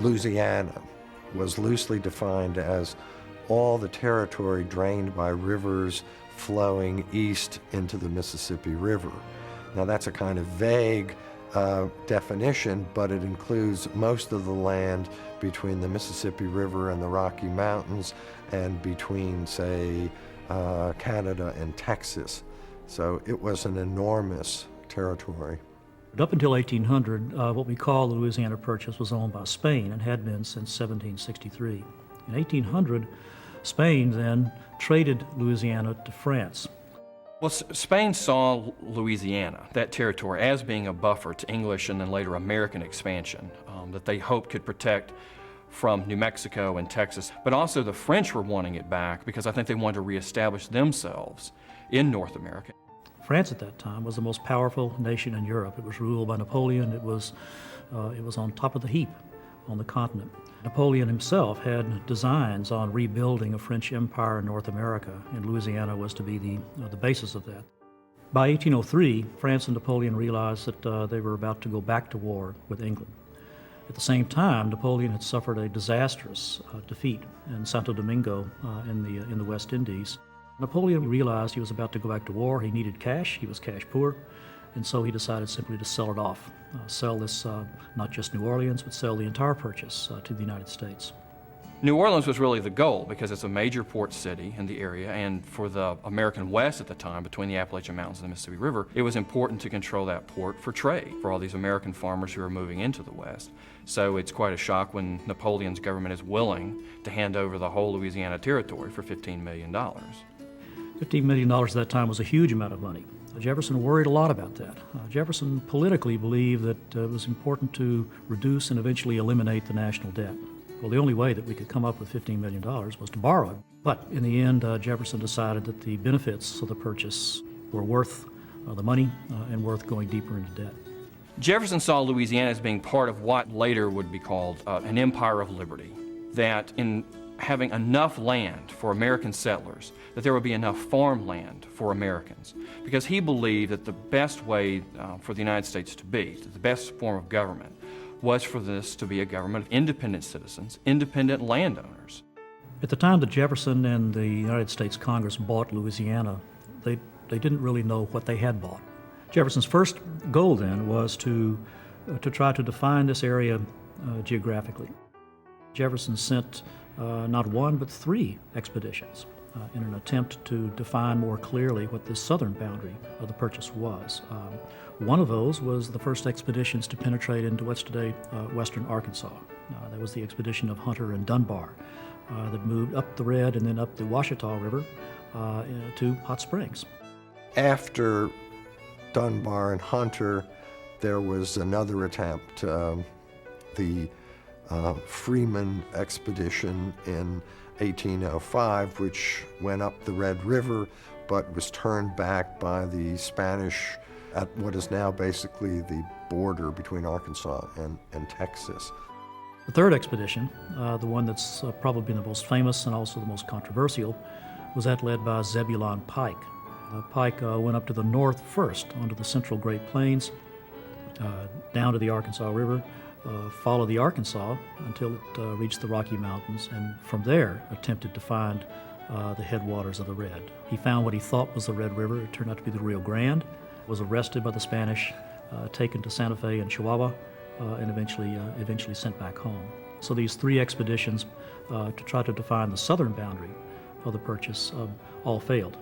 Louisiana was loosely defined as all the territory drained by rivers flowing east into the Mississippi River. Now that's a kind of vague definition, but it includes most of the land between the Mississippi River and the Rocky Mountains and between, say, Canada and Texas. So it was an enormous territory. Up until 1800, what we call the Louisiana Purchase was owned by Spain and had been since 1763. In 1800, Spain then traded Louisiana to France. Well, Spain saw Louisiana, that territory, as being a buffer to English and then later American expansion that they hoped could protect from New Mexico and Texas. But also the French were wanting it back because I think they wanted to reestablish themselves in North America. France at that time was the most powerful nation in Europe. It was ruled by Napoleon. It was on top of the heap on the continent. Napoleon himself had designs on rebuilding a French empire in North America, and Louisiana was to be the basis of that. By 1803, France and Napoleon realized that they were about to go back to war with England. At the same time, Napoleon had suffered a disastrous defeat in Santo Domingo in the West Indies. Napoleon realized he was about to go back to war. He needed cash. He was cash poor. And so he decided simply to sell it off, sell this, not just New Orleans, but sell the entire purchase to the United States. New Orleans was really the goal because it's a major port city in the area, and for the American West at the time, between the Appalachian Mountains and the Mississippi River, it was important to control that port for trade for all these American farmers who are moving into the West. So it's quite a shock when Napoleon's government is willing to hand over the whole Louisiana territory for $15 million. $15 million at that time was a huge amount of money. Jefferson worried a lot about that. Jefferson politically believed that it was important to reduce and eventually eliminate the national debt. Well, the only way that we could come up with $15 million was to borrow it. But in the end, Jefferson decided that the benefits of the purchase were worth the money and worth going deeper into debt. Jefferson saw Louisiana as being part of what later would be called an empire of liberty, that in having enough land for American settlers, that there would be enough farmland for Americans. Because he believed that the best way for the United States to be, the best form of government, was for this to be a government of independent citizens, independent landowners. At the time that Jefferson and the United States Congress bought Louisiana, they didn't really know what they had bought. Jefferson's first goal then was to try to define this area geographically. Jefferson sent not one, but 3 expeditions in an attempt to define more clearly what the southern boundary of the purchase was. One of those was the first expeditions to penetrate into what's today western Arkansas. That was the expedition of Hunter and Dunbar that moved up the Red and then up the Ouachita River to Hot Springs. After Dunbar and Hunter, there was another attempt, the Freeman expedition in 1805, which went up the Red River, but was turned back by the Spanish at what is now basically the border between Arkansas and Texas. The third expedition, the one that's probably the most famous and also the most controversial, was that led by Zebulon Pike. Pike went up to the north first, onto the central Great Plains, down to the Arkansas River, followed the Arkansas until it reached the Rocky Mountains, and from there attempted to find the headwaters of the Red. He found what he thought was the Red River. It turned out to be the Rio Grande, was arrested by the Spanish, taken to Santa Fe and Chihuahua, and eventually sent back home. So these 3 expeditions to try to define the southern boundary of the purchase all failed.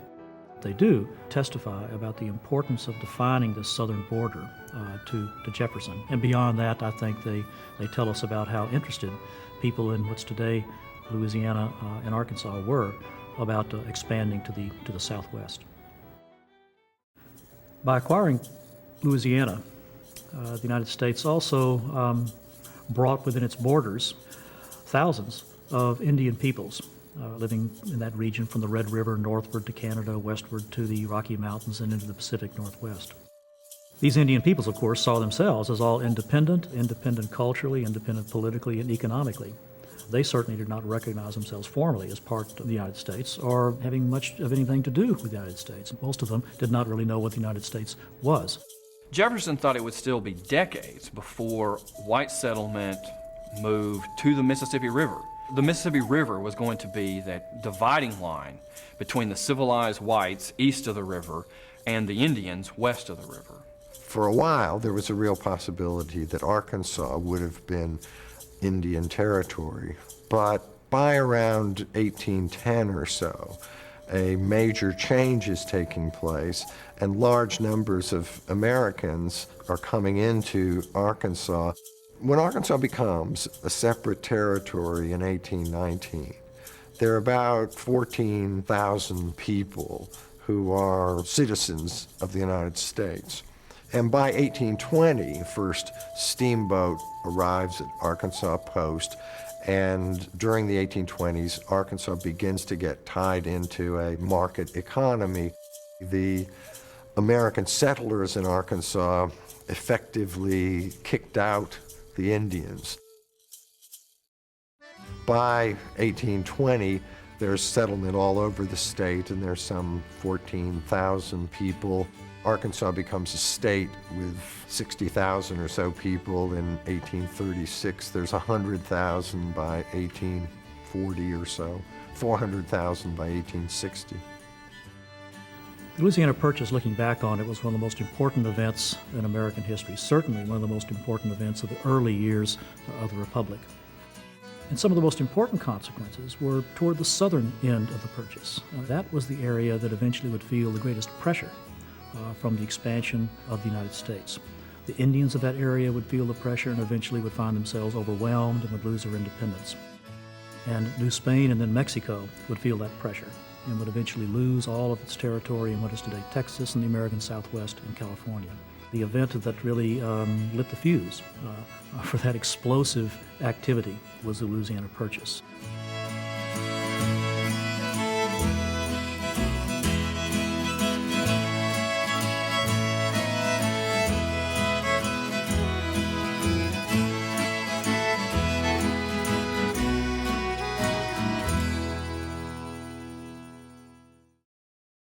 They do testify about the importance of defining the southern border to Jefferson. And beyond that, I think they tell us about how interested people in what's today Louisiana and Arkansas were about expanding to the southwest. By acquiring Louisiana, the United States also brought within its borders thousands of Indian peoples living in that region from the Red River northward to Canada, westward to the Rocky Mountains and into the Pacific Northwest. These Indian peoples, of course, saw themselves as all independent culturally, independent politically and economically. They certainly did not recognize themselves formally as part of the United States or having much of anything to do with the United States. Most of them did not really know what the United States was. Jefferson thought it would still be decades before white settlement moved to the Mississippi River. The Mississippi River was going to be that dividing line between the civilized whites east of the river and the Indians west of the river. For a while, there was a real possibility that Arkansas would have been Indian territory, but by around 1810 or so, a major change is taking place, and large numbers of Americans are coming into Arkansas. When Arkansas becomes a separate territory in 1819, there are about 14,000 people who are citizens of the United States. And by 1820, first steamboat arrives at Arkansas Post, and during the 1820s, Arkansas begins to get tied into a market economy. The American settlers in Arkansas effectively kicked out the Indians. By 1820, there's settlement all over the state, and there's some 14,000 people. Arkansas becomes a state with 60,000 or so people in 1836. There's 100,000 by 1840 or so, 400,000 by 1860. The Louisiana Purchase, looking back on it, was one of the most important events in American history, certainly one of the most important events of the early years of the Republic. And some of the most important consequences were toward the southern end of the Purchase. That was the area that eventually would feel the greatest pressure from the expansion of the United States. The Indians of that area would feel the pressure and eventually would find themselves overwhelmed and would lose their independence. And New Spain and then Mexico would feel that pressure and would eventually lose all of its territory in what is today Texas and the American Southwest and California. The event that really lit the fuse for that explosive activity was the Louisiana Purchase.